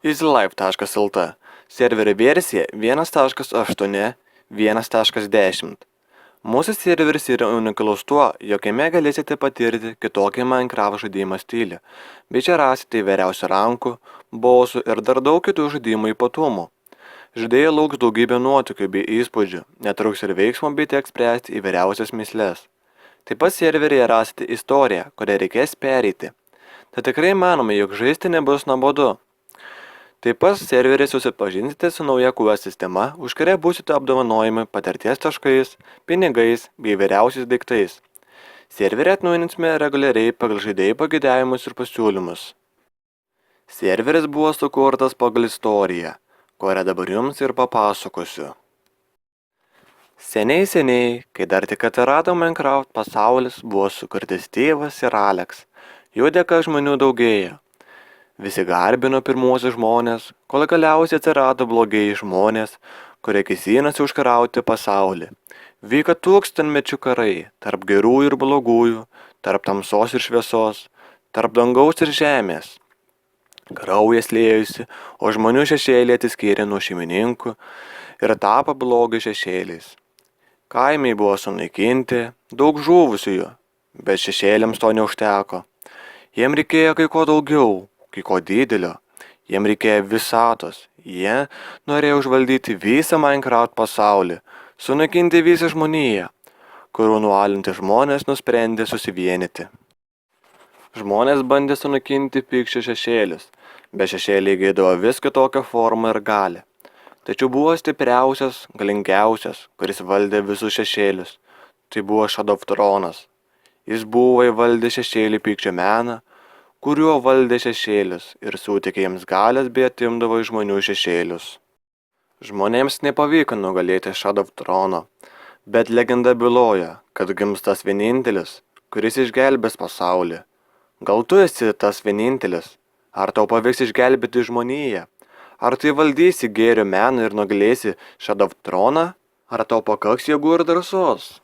EasyLife.lt. Serverio versija 1.8.1.10. Mūsų serveris yra unikalus tuo, jog jame galėsite patirti kitokį Minecraft žaidimo stilių, bei čia rasite įvairiausių rankų, bosų ir dar daug kitų žaidimo ypatumų. Žaidėjai lauks daugybę nuotykių bei įspūdžių, netruks ir veiksmo bei teks spręsti įvairiausias mįsles. Taip pat serveryje rasite istoriją, kurią reikės pereiti. Tai tikrai manome, jog žaisti nebus nuobodu. Taip pat serveryje susipažinsite su nauja quest sistema, už kurią būsite apdovanojami patirties taškais, pinigais bei įvairiausiais daiktais. Serverį atnaujinsime reguliariai pagal žaidėjų pageidavimus ir pasiūlymus. Serveris buvo sukurtas pagal istoriją, kurią dabar jums ir papasakosiu. Seniai, kai dar tik atsirado Minecraft pasaulis, buvo sukurti Steve'as ir Alex. Jų dėka žmonių daugėja. Visi garbino pirmuosius žmonės, kol galiausiai atsirado blogieji žmonės, kurie kėsinosi užkariauti pasaulį. Vyko tūkstantmečių karai tarp gerųjų ir blogųjų, tarp tamsos ir šviesos, tarp dangaus ir žemės. Kraujas liejosi, o žmonių šešėliai atsiskyrė nuo šeimininkų ir tapo blogio šešėliais. Kaimai buvo sunaikinti, daug žuvusiųjų, bet šešėliams to neužteko. Jiem reikėjo kai ko daugiau, kai ko didelio, jiem reikėjo visatos. Jie norėjo užvaldyti visą Minecraft pasaulį, sunaikinti visą žmoniją, kurių nualinti žmonės nusprendė susivienyti. Žmonės bandė sunaikinti pykčio šešėlius, bet šešėliai įgydavo vis kitokią formą ir galią. Tačiau buvo stipriausias, galingiausias, kuris valdė visus šešėlius. Tai buvo Shadow of Thronas. Jis buvo įvaldęs šešėlį pykčio meną, kuriuo valdė šešėlius ir suteikė jiems galias bei atimdavo iš žmonių šešėlius. Žmonėms nepavyko nugalėti Shadow of Throno, bet legenda byloja, kad gims tas vienintelis, kuris išgelbės pasaulį. Gal tu esi tas vienintelis? Ar tau pavyks išgelbėti žmoniją? Ar tu įvaldysi gėrio meną ir nugalėsi Shadow of Throną? Ar tau pakaks jėgų ir drąsos?